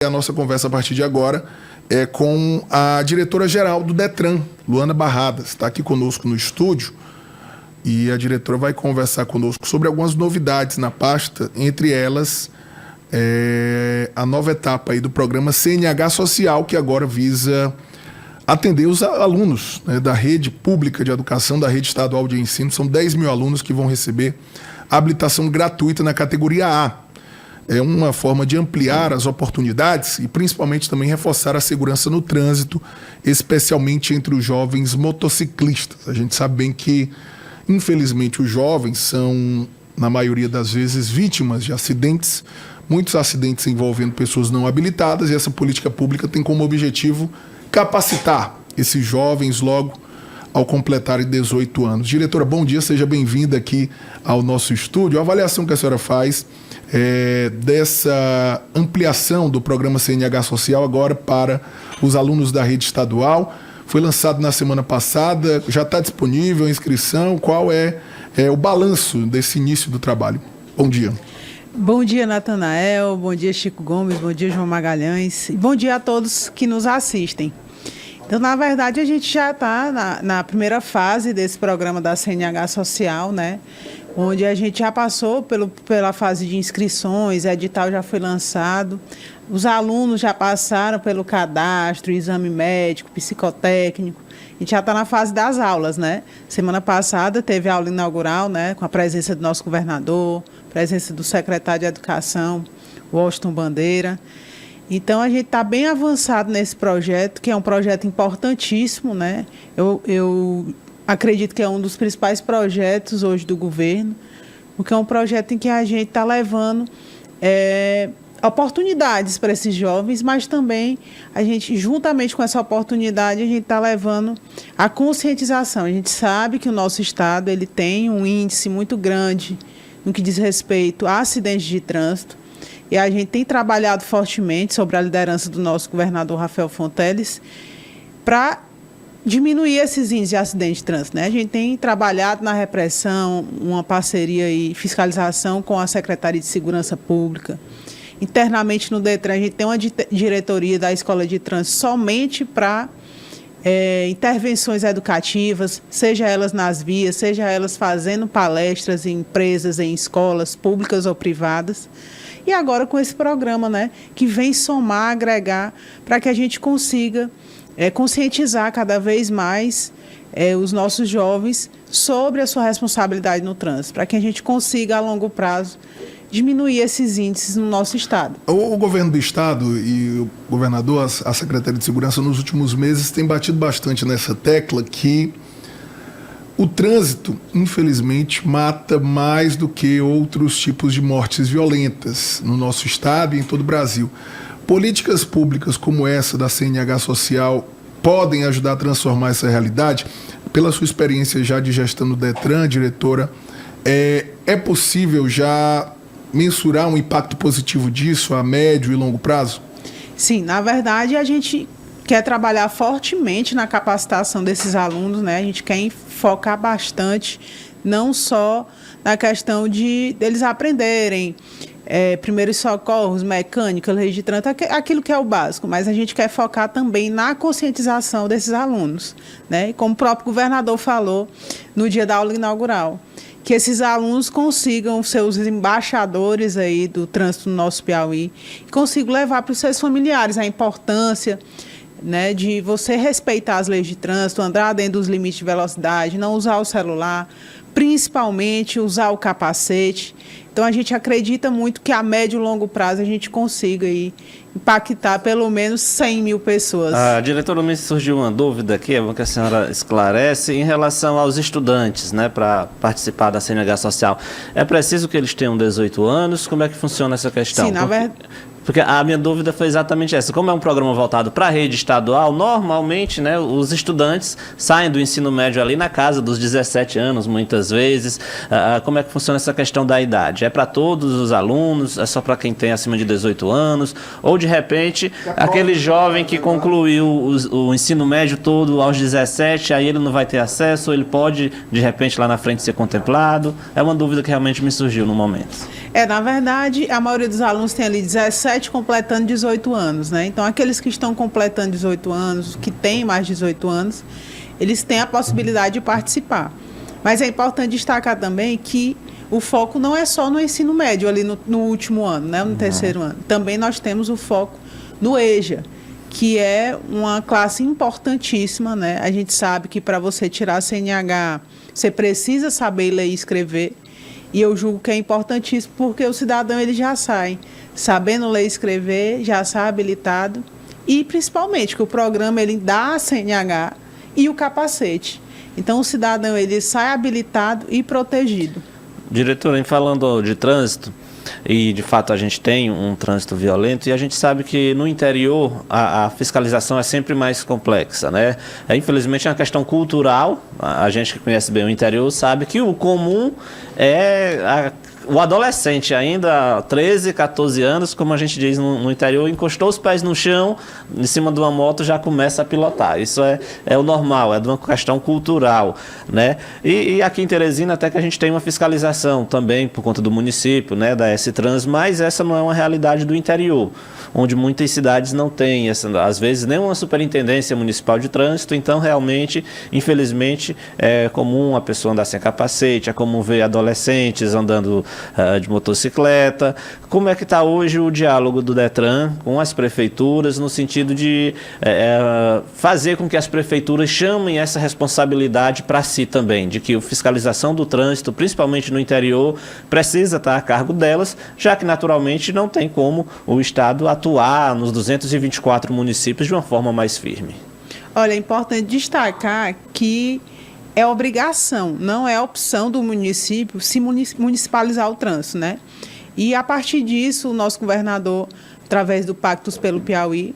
A nossa conversa a partir de agora é com a diretora-geral do Detran, Luana Barradas, está aqui conosco no estúdio e a diretora vai conversar conosco sobre algumas novidades na pasta, entre elas a nova etapa aí do programa CNH Social, que agora visa atender os alunos, né, da rede pública de educação, da rede estadual de ensino. São 10 mil alunos que vão receber habilitação gratuita na categoria A. É uma forma de ampliar as oportunidades e principalmente também reforçar a segurança no trânsito, especialmente entre os jovens motociclistas. A gente sabe bem que, infelizmente, os jovens são, na maioria das vezes, vítimas de acidentes, muitos acidentes envolvendo pessoas não habilitadas, e essa política pública tem como objetivo capacitar esses jovens logo ao completarem 18 anos. Diretora, bom dia, seja bem-vinda aqui ao nosso estúdio. A avaliação que a senhora faz dessa ampliação do programa CNH Social agora para os alunos da rede estadual. Foi lançado na semana passada, já está disponível a inscrição. Qual é o balanço desse início do trabalho? Bom dia. Bom dia, Natanael. Bom dia, Chico Gomes. Bom dia, João Magalhães. E bom dia a todos que nos assistem. Então, na verdade, a gente já está na primeira fase desse programa da CNH Social, né? Onde a gente já passou pela fase de inscrições, edital já foi lançado, os alunos já passaram pelo cadastro, exame médico, psicotécnico. A gente já está na fase das aulas, né? Semana passada teve a aula inaugural, né? Com a presença do nosso governador, presença do secretário de Educação, Washington Bandeira. Então, a gente está bem avançado nesse projeto, que é um projeto importantíssimo, né? Eu acredito que é um dos principais projetos hoje do governo, porque é um projeto em que a gente está levando oportunidades para esses jovens, mas também a gente, juntamente com essa oportunidade, a gente está levando a conscientização. A gente sabe que o nosso estado ele tem um índice muito grande no que diz respeito a acidentes de trânsito, e a gente tem trabalhado fortemente sobre a liderança do nosso governador Rafael Fonteles para diminuir esses índices de acidentes de trânsito, né? A gente tem trabalhado na repressão, uma parceria e fiscalização com a Secretaria de Segurança Pública. Internamente no Detran, a gente tem uma diretoria da Escola de Trânsito somente para intervenções educativas, seja elas nas vias, seja elas fazendo palestras em empresas, em escolas públicas ou privadas. E agora com esse programa, né, que vem somar, agregar, para que a gente consiga conscientizar cada vez mais os nossos jovens sobre a sua responsabilidade no trânsito, para que a gente consiga, a longo prazo, diminuir esses índices no nosso estado. O governo do estado e o governador, a Secretaria de Segurança, nos últimos meses, tem batido bastante nessa tecla que o trânsito, infelizmente, mata mais do que outros tipos de mortes violentas no nosso estado e em todo o Brasil. Políticas públicas como essa da CNH Social podem ajudar a transformar essa realidade? Pela sua experiência já de gestão no Detran, diretora, é possível já mensurar um impacto positivo disso a médio e longo prazo? Sim, na verdade, a gente quer trabalhar fortemente na capacitação desses alunos, né? A gente quer focar bastante, não só na questão deles aprenderem primeiros socorros, mecânica, lei de trânsito, aquilo que é o básico, mas a gente quer focar também na conscientização desses alunos, né? E como o próprio governador falou no dia da aula inaugural, que esses alunos consigam ser os embaixadores aí do trânsito no nosso Piauí e consigam levar para os seus familiares a importância, né, de você respeitar as leis de trânsito, andar dentro dos limites de velocidade, não usar o celular, principalmente usar o capacete. Então, a gente acredita muito que a médio e longo prazo a gente consiga aí impactar pelo menos 100 mil pessoas. Diretora, me surgiu uma dúvida aqui, é bom que a senhora esclarece, em relação aos estudantes, né, para participar da CNH Social. É preciso que eles tenham 18 anos? Como é que funciona essa questão? Sim, na verdade... Porque a minha dúvida foi exatamente essa. Como é um programa voltado para a rede estadual, normalmente, né, os estudantes saem do ensino médio ali na casa dos 17 anos, muitas vezes. Como é que funciona essa questão da idade? É para todos os alunos? É só para quem tem acima de 18 anos? Ou, de repente, aquele jovem que concluiu o ensino médio todo aos 17, aí ele não vai ter acesso, ou ele pode, de repente, lá na frente ser contemplado? É uma dúvida que realmente me surgiu no momento. Na verdade, a maioria dos alunos tem ali 17 completando 18 anos, né? Então, aqueles que estão completando 18 anos, que têm mais de 18 anos, eles têm a possibilidade de participar. Mas é importante destacar também que o foco não é só no ensino médio, ali no último ano, né? No terceiro ano. Também nós temos o foco no EJA, que é uma classe importantíssima, né? A gente sabe que para você tirar a CNH, você precisa saber ler e escrever. E eu julgo que é importantíssimo porque o cidadão ele já sai sabendo ler e escrever, já sai habilitado. E principalmente que o programa ele dá a CNH e o capacete. Então o cidadão ele sai habilitado e protegido. Diretor, em falando de trânsito, e de fato a gente tem um trânsito violento e a gente sabe que no interior a fiscalização é sempre mais complexa, né? Infelizmente é uma questão cultural, a gente que conhece bem o interior sabe que o comum é o adolescente ainda, 13, 14 anos, como a gente diz no interior, encostou os pés no chão, em cima de uma moto, já começa a pilotar. Isso é o normal, é de uma questão cultural, né? E aqui em Teresina até que a gente tem uma fiscalização também, por conta do município, né, da S-Trans, mas essa não é uma realidade do interior, onde muitas cidades não têm, às vezes, nem uma superintendência municipal de trânsito, então realmente, infelizmente, é comum a pessoa andar sem capacete, é comum ver adolescentes andando de motocicleta. Como é que está hoje o diálogo do Detran com as prefeituras, no sentido de fazer com que as prefeituras chamem essa responsabilidade para si também, de que a fiscalização do trânsito, principalmente no interior, precisa estar a cargo delas, já que naturalmente não tem como o Estado atuar nos 224 municípios de uma forma mais firme? Olha, é importante destacar que é obrigação, não é opção do município se municipalizar o trânsito, né? E a partir disso, o nosso governador, através do Pactos pelo Piauí,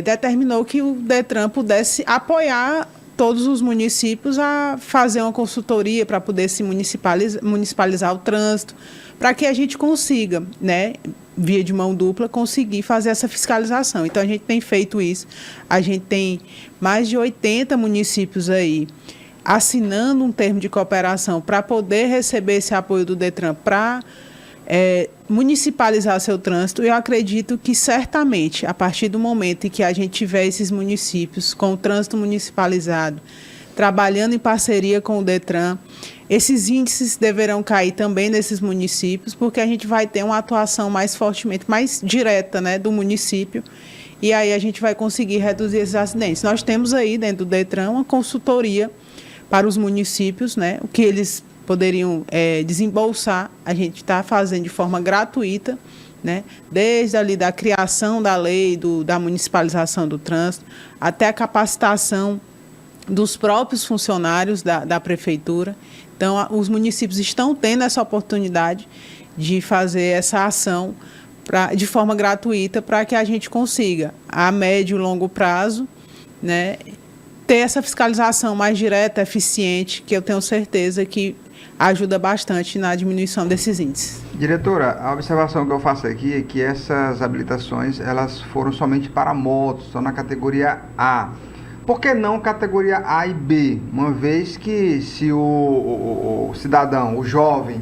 determinou que o Detran pudesse apoiar todos os municípios a fazer uma consultoria para poder se municipalizar o trânsito, para que a gente consiga, né, via de mão dupla, conseguir fazer essa fiscalização. Então, a gente tem feito isso. A gente tem mais de 80 municípios aí assinando um termo de cooperação para poder receber esse apoio do Detran para municipalizar seu trânsito. Eu acredito que, certamente, a partir do momento em que a gente tiver esses municípios com o trânsito municipalizado, trabalhando em parceria com o Detran, esses índices deverão cair também nesses municípios, porque a gente vai ter uma atuação mais fortemente, mais direta, né, do município, e aí a gente vai conseguir reduzir esses acidentes. Nós temos aí, dentro do Detran, uma consultoria para os municípios, né, o que eles poderiam desembolsar, a gente está fazendo de forma gratuita, né, desde ali da criação da lei, da municipalização do trânsito, até a capacitação dos próprios funcionários da prefeitura. Então, os municípios estão tendo essa oportunidade de fazer essa ação de forma gratuita para que a gente consiga, a médio e longo prazo, né, ter essa fiscalização mais direta, eficiente, que eu tenho certeza que ajuda bastante na diminuição desses índices. Diretora, a observação que eu faço aqui é que essas habilitações elas foram somente para motos, só na categoria A. Por que não categoria A e B? Uma vez que se o cidadão, o jovem,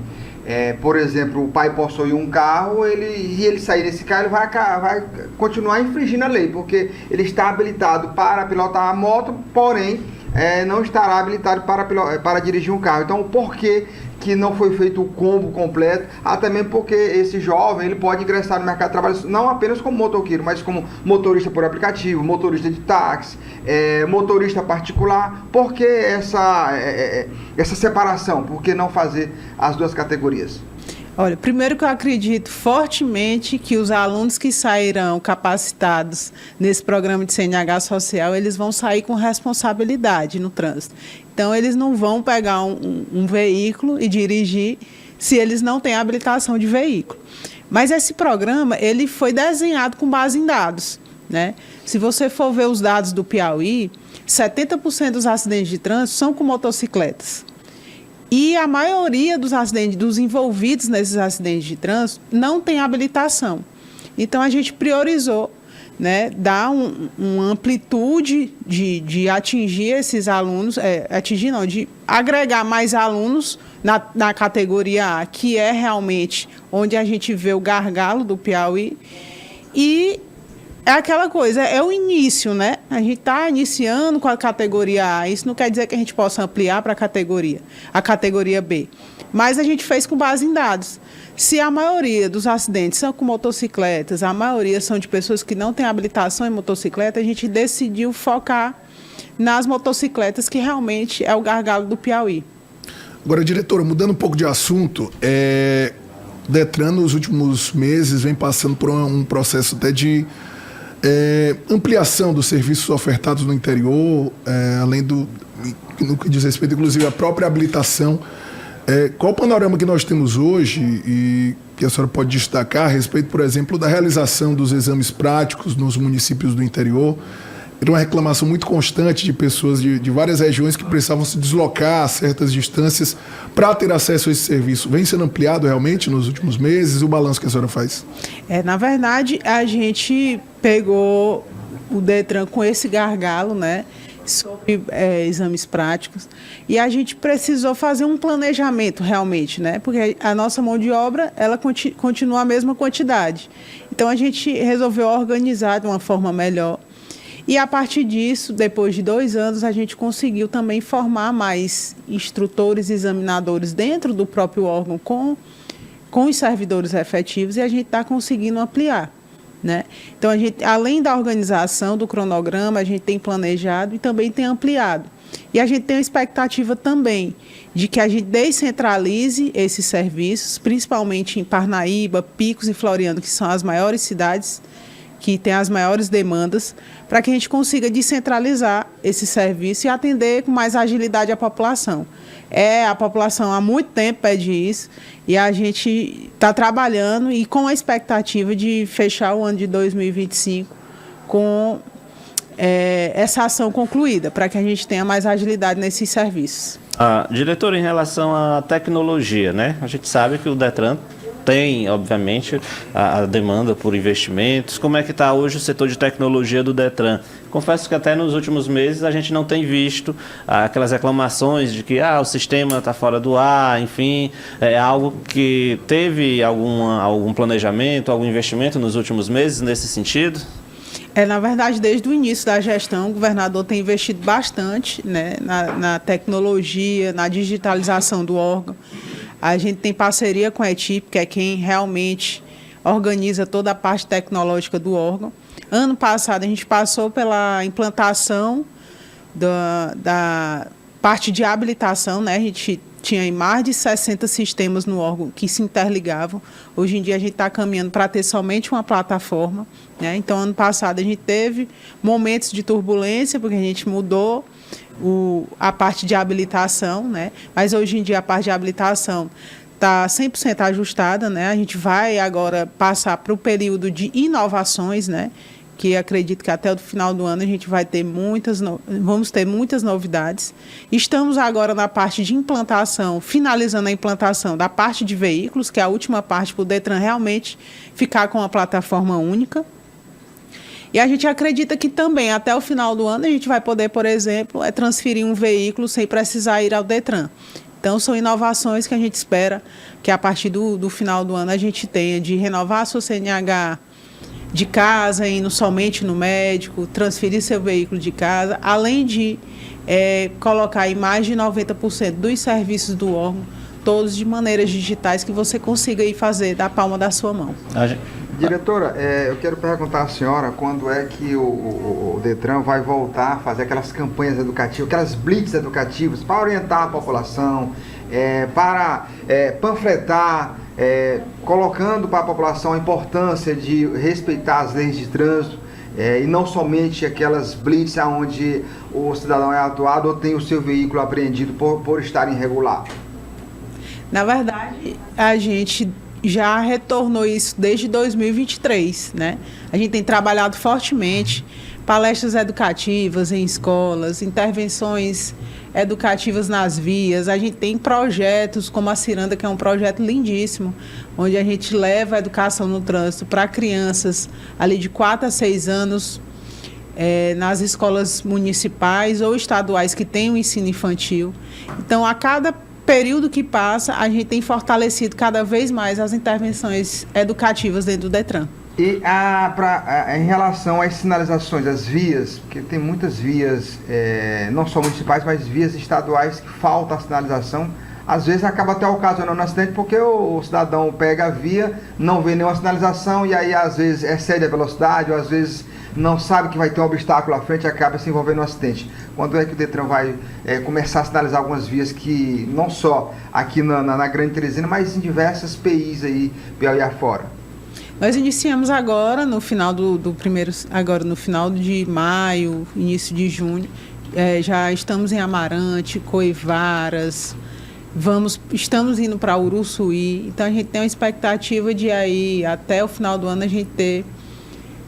por exemplo, o pai possui um carro, ele sair desse carro, ele vai continuar infringindo a lei, porque ele está habilitado para pilotar a moto, porém não estará habilitado para dirigir um carro. Então, por que não foi feito o combo completo? Até mesmo porque esse jovem ele pode ingressar no mercado de trabalho não apenas como motoqueiro, mas como motorista por aplicativo, motorista de táxi, motorista particular. Por que essa separação? Por que não fazer as duas categorias? Olha, primeiro que eu acredito fortemente que os alunos que sairão capacitados nesse programa de CNH social, eles vão sair com responsabilidade no trânsito. Então, eles não vão pegar um veículo e dirigir se eles não têm habilitação de veículo. Mas esse programa, ele foi desenhado com base em dados, né? Se você for ver os dados do Piauí, 70% dos acidentes de trânsito são com motocicletas. E a maioria dos acidentes, dos envolvidos nesses acidentes de trânsito, não tem habilitação. Então, a gente priorizou né, dá uma amplitude de atingir esses alunos, de agregar mais alunos na categoria A, que é realmente onde a gente vê o gargalo do Piauí. E é aquela coisa, é o início, né? A gente está iniciando com a categoria A, isso não quer dizer que a gente possa ampliar para a categoria B. Mas a gente fez com base em dados. Se a maioria dos acidentes são com motocicletas, a maioria são de pessoas que não têm habilitação em motocicleta, a gente decidiu focar nas motocicletas, que realmente é o gargalo do Piauí. Agora, diretora, mudando um pouco de assunto, o Detran, nos últimos meses, vem passando por um processo até de ampliação dos serviços ofertados no interior, além no que diz respeito, inclusive, à própria habilitação. Qual o panorama que nós temos hoje e que a senhora pode destacar a respeito, por exemplo, da realização dos exames práticos nos municípios do interior? Era uma reclamação muito constante de pessoas de várias regiões que precisavam se deslocar a certas distâncias para ter acesso a esse serviço. Vem sendo ampliado realmente nos últimos meses? O balanço que a senhora faz? Na verdade, a gente pegou o Detran com esse gargalo, né, sobre exames práticos, e a gente precisou fazer um planejamento realmente, né, porque a nossa mão de obra ela continua a mesma quantidade. Então a gente resolveu organizar de uma forma melhor. E a partir disso, depois de 2 anos, a gente conseguiu também formar mais instrutores e examinadores dentro do próprio órgão com os servidores efetivos, e a gente está conseguindo ampliar, né? Então, a gente, além da organização, do cronograma, a gente tem planejado e também tem ampliado. E a gente tem a expectativa também de que a gente descentralize esses serviços, principalmente em Parnaíba, Picos e Floriano, que são as maiores cidades que têm as maiores demandas, para que a gente consiga descentralizar esse serviço e atender com mais agilidade a população. A população há muito tempo pede isso, e a gente está trabalhando e com a expectativa de fechar o ano de 2025 com essa ação concluída, para que a gente tenha mais agilidade nesses serviços. Diretor, em relação à tecnologia, né? A gente sabe que o Detran tem, obviamente, a demanda por investimentos. Como é que está hoje o setor de tecnologia do Detran? Confesso que até nos últimos meses a gente não tem visto aquelas reclamações de que o sistema está fora do ar, enfim, é algo que teve algum planejamento, algum investimento nos últimos meses nesse sentido? Na verdade, desde o início da gestão, o governador tem investido bastante, né, na tecnologia, na digitalização do órgão. A gente tem parceria com a ETIP, que é quem realmente organiza toda a parte tecnológica do órgão. Ano passado, a gente passou pela implantação da parte de habilitação, né? A gente tinha mais de 60 sistemas no órgão que se interligavam. Hoje em dia, a gente está caminhando para ter somente uma plataforma, né? Então, ano passado, a gente teve momentos de turbulência, porque a gente mudou a parte de habilitação, né? Mas hoje em dia a parte de habilitação está 100% ajustada, né? A gente vai agora passar para o período de inovações, né? Que acredito que até o final do ano a gente vai ter vamos ter muitas novidades. Estamos agora na parte de implantação, finalizando a implantação da parte de veículos, que é a última parte para o Detran realmente ficar com uma plataforma única. E a gente acredita que também, até o final do ano, a gente vai poder, por exemplo, transferir um veículo sem precisar ir ao Detran. Então, são inovações que a gente espera que, a partir do final do ano, a gente tenha de renovar a sua CNH de casa, indo somente no médico, transferir seu veículo de casa, além de colocar aí mais de 90% dos serviços do órgão, todos de maneiras digitais, que você consiga ir fazer da palma da sua mão. Diretora, eu quero perguntar à senhora quando é que o Detran vai voltar a fazer aquelas campanhas educativas, aquelas blitz educativas para orientar a população, para panfletar, colocando para a população a importância de respeitar as leis de trânsito, e não somente aquelas blitz onde o cidadão é atuado ou tem o seu veículo apreendido por estar irregular. Na verdade, a gente já retornou isso desde 2023, né? A gente tem trabalhado fortemente, palestras educativas em escolas, intervenções educativas nas vias, a gente tem projetos como a Ciranda, que é um projeto lindíssimo, onde a gente leva a educação no trânsito para crianças ali de 4 a 6 anos, nas escolas municipais ou estaduais que têm o ensino infantil. Então, a cada período que passa, a gente tem fortalecido cada vez mais as intervenções educativas dentro do DETRAN. E em relação às sinalizações, as vias, porque tem muitas vias, não só municipais, mas vias estaduais que falta a sinalização, às vezes acaba até ocasionando um acidente porque o cidadão pega a via, não vê nenhuma sinalização e aí às vezes excede a velocidade ou às vezes não sabe que vai ter um obstáculo à frente e acaba se envolvendo em um acidente. Quando é que o DETRAN vai começar a sinalizar algumas vias que, não só aqui na Grande Teresina, mas em diversas PIs aí, Piauí afora? Nós iniciamos agora, no final no final de maio, início de junho, já estamos em Amarante, Coivaras, estamos indo para Uruçuí, então a gente tem uma expectativa de aí, até o final do ano, a gente ter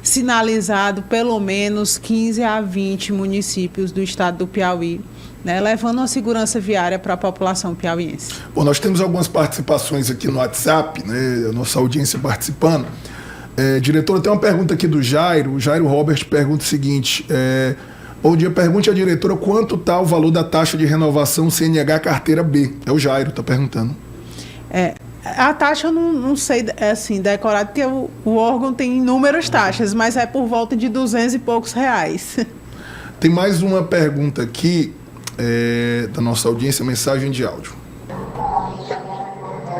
sinalizado pelo menos 15 a 20 municípios do estado do Piauí, né, levando uma segurança viária para a população piauiense. Bom, nós temos algumas participações aqui no WhatsApp, né, a nossa audiência participando. Diretora, tem uma pergunta aqui do Jairo. O Jairo Robert pergunta o seguinte: bom dia, pergunte à diretora quanto está o valor da taxa de renovação CNH carteira B. É o Jairo, está perguntando. A taxa eu não sei assim, decorado, porque o órgão tem inúmeras taxas, mas é por volta de 200 e poucos reais. Tem mais uma pergunta aqui da nossa audiência, mensagem de áudio.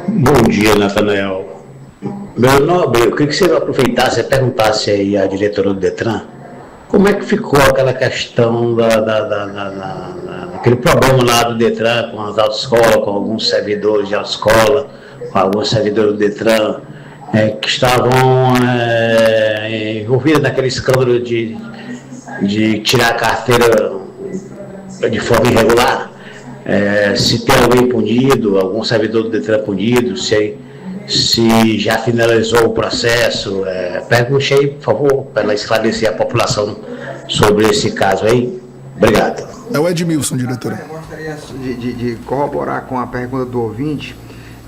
Bom dia, Natanael. Meu nobre, eu queria que você aproveitasse e perguntasse aí à diretora do DETRAN como é que ficou aquela questão aquele problema lá do DETRAN com as autoescolas, com alguns servidores de autoescola, com alguns servidores do DETRAN que estavam envolvidos naquele escândalo de tirar a carteira de forma irregular. Se tem alguém punido, algum servidor do DETRAN punido, se já finalizou o processo. Pergunte aí, por favor, para ela esclarecer a população sobre esse caso aí. Obrigado. É o Edmilson, diretora. Eu gostaria de corroborar com a pergunta do ouvinte.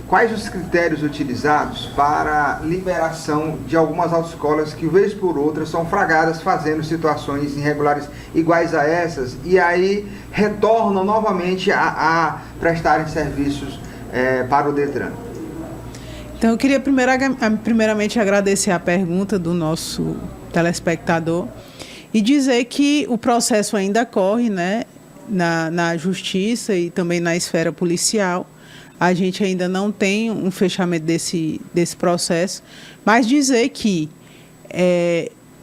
Quais os critérios utilizados para liberação de algumas autoescolas que, vez por outra, são flagradas fazendo situações irregulares iguais a essas e aí retornam novamente a prestarem serviços para o DETRAN? Então, eu queria primeiramente agradecer a pergunta do nosso telespectador e dizer que o processo ainda corre, né, na justiça e também na esfera policial. A gente ainda não tem um fechamento desse processo, mas dizer que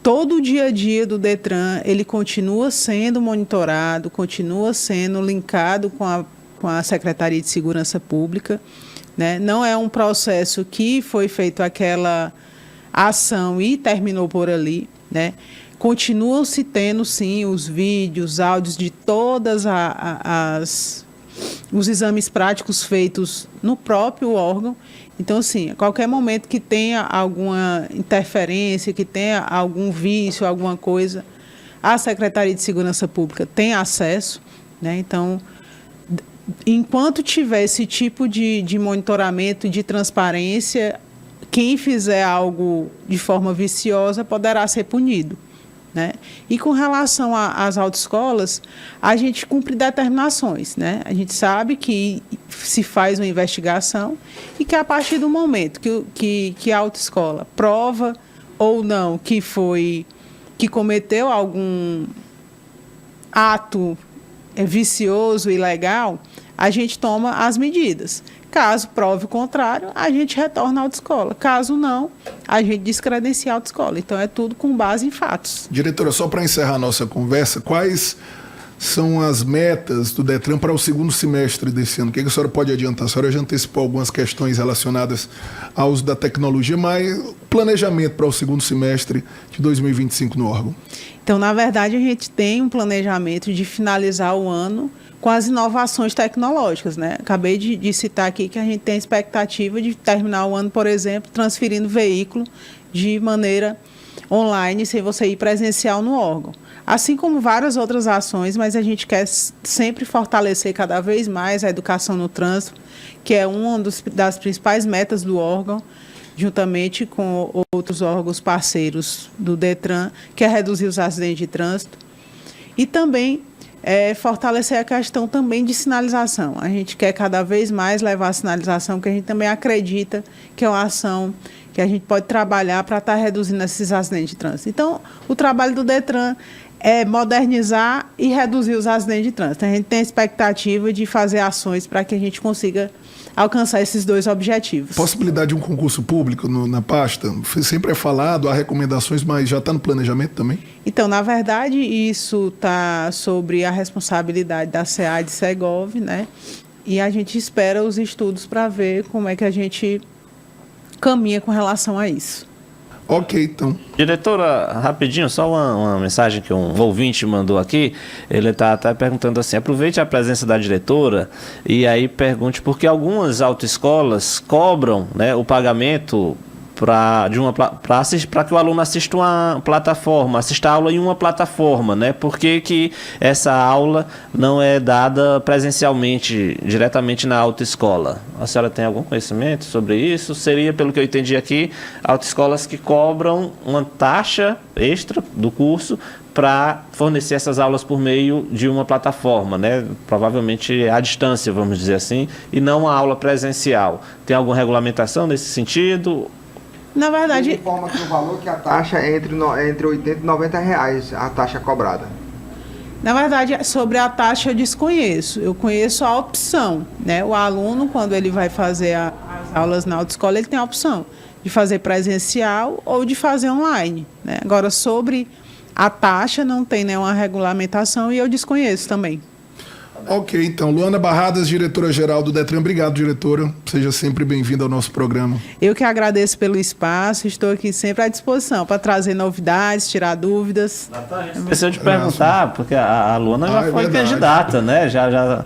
todo o dia a dia do DETRAN, ele continua sendo monitorado, continua sendo linkado com a Secretaria de Segurança Pública, né? Não é um processo que foi feito aquela ação e terminou por ali, né? Continuam se tendo, sim, os vídeos, áudios de todas os exames práticos feitos no próprio órgão. Então, assim, a qualquer momento que tenha alguma interferência, que tenha algum vício, alguma coisa, a Secretaria de Segurança Pública tem acesso, né? Então, enquanto tiver esse tipo de monitoramento, de transparência, quem fizer algo de forma viciosa poderá ser punido, né? E com relação às autoescolas, a gente cumpre determinações, né? A gente sabe que se faz uma investigação e que a partir do momento que a autoescola prova ou não que cometeu algum ato vicioso, ilegal, a gente toma as medidas. Caso prove o contrário, a gente retorna à autoescola. Caso não, a gente descredencia a autoescola. Então, é tudo com base em fatos. Diretora, só para encerrar a nossa conversa, quais são as metas do DETRAN para o segundo semestre desse ano? O que a senhora pode adiantar? A senhora já antecipou algumas questões relacionadas ao uso da tecnologia, mas planejamento para o segundo semestre de 2025 no órgão? Então, na verdade, a gente tem um planejamento de finalizar o ano com as inovações tecnológicas, né? Acabei de citar aqui que a gente tem a expectativa de terminar o ano, por exemplo, transferindo veículo de maneira online sem você ir presencial no órgão. Assim como várias outras ações, mas a gente quer sempre fortalecer cada vez mais a educação no trânsito, que é uma das principais metas do órgão, juntamente com outros órgãos parceiros do DETRAN, que é reduzir os acidentes de trânsito. E também fortalecer a questão também de sinalização. A gente quer cada vez mais levar a sinalização, porque a gente também acredita que é uma ação que a gente pode trabalhar para estar reduzindo esses acidentes de trânsito. Então, o trabalho do DETRAN é modernizar e reduzir os acidentes de trânsito. A gente tem a expectativa de fazer ações para que a gente consiga alcançar esses dois objetivos. Possibilidade de um concurso público na pasta? Sempre é falado, há recomendações, mas já está no planejamento também? Então, na verdade, isso está sobre a responsabilidade da SEAD e Segov, né? E a gente espera os estudos para ver como é que a gente caminha com relação a isso. Ok, então. Diretora, rapidinho, só uma mensagem que um ouvinte mandou aqui. Ele está até perguntando assim: aproveite a presença da diretora e aí pergunte por que algumas autoescolas cobram, né, o pagamento para que o aluno assista uma plataforma, assista a aula em uma plataforma, né? Por que essa aula não é dada presencialmente, diretamente na autoescola? A senhora tem algum conhecimento sobre isso? Seria, pelo que eu entendi aqui, autoescolas que cobram uma taxa extra do curso para fornecer essas aulas por meio de uma plataforma, né? Provavelmente à distância, vamos dizer assim, e não a aula presencial. Tem alguma regulamentação nesse sentido? Na verdade, informa que o valor que a taxa é entre 80 e 90 reais, a taxa cobrada. Na verdade, sobre a taxa eu desconheço. Eu conheço a opção, né? O aluno, quando ele vai fazer as aulas na autoescola, ele tem a opção de fazer presencial ou de fazer online, né? Agora, sobre a taxa, não tem nenhuma regulamentação e eu desconheço também. Ok, então. Luana Barradas, diretora-geral do DETRAN. Obrigado, diretora. Seja sempre bem-vinda ao nosso programa. Eu que agradeço pelo espaço, estou aqui sempre à disposição para trazer novidades, tirar dúvidas. Esqueceu de perguntar, porque a Luana já foi verdade. candidata, né? Já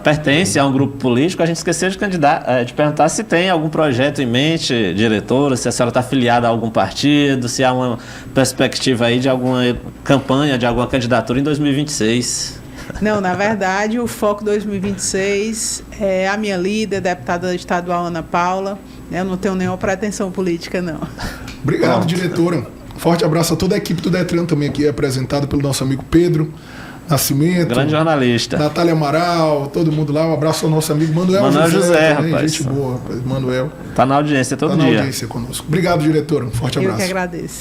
pertence a um grupo político. A gente esqueceu de perguntar se tem algum projeto em mente, diretora, se a senhora está afiliada a algum partido, se há uma perspectiva aí de alguma campanha, de alguma candidatura em 2026. Não, na verdade, o Foco 2026 é a minha líder, deputada estadual Ana Paula. Eu não tenho nenhuma pretensão política, não. Obrigado, diretora. Forte abraço a toda a equipe do DETRAN também aqui, apresentada pelo nosso amigo Pedro Nascimento. Grande jornalista. Natália Amaral, todo mundo lá. Um abraço ao nosso amigo Manuel José, também, rapaz. Gente boa, rapaz. Manuel. Tá na audiência todo dia. Tá na audiência conosco. Obrigado, diretora. Um forte abraço. Eu que agradeço.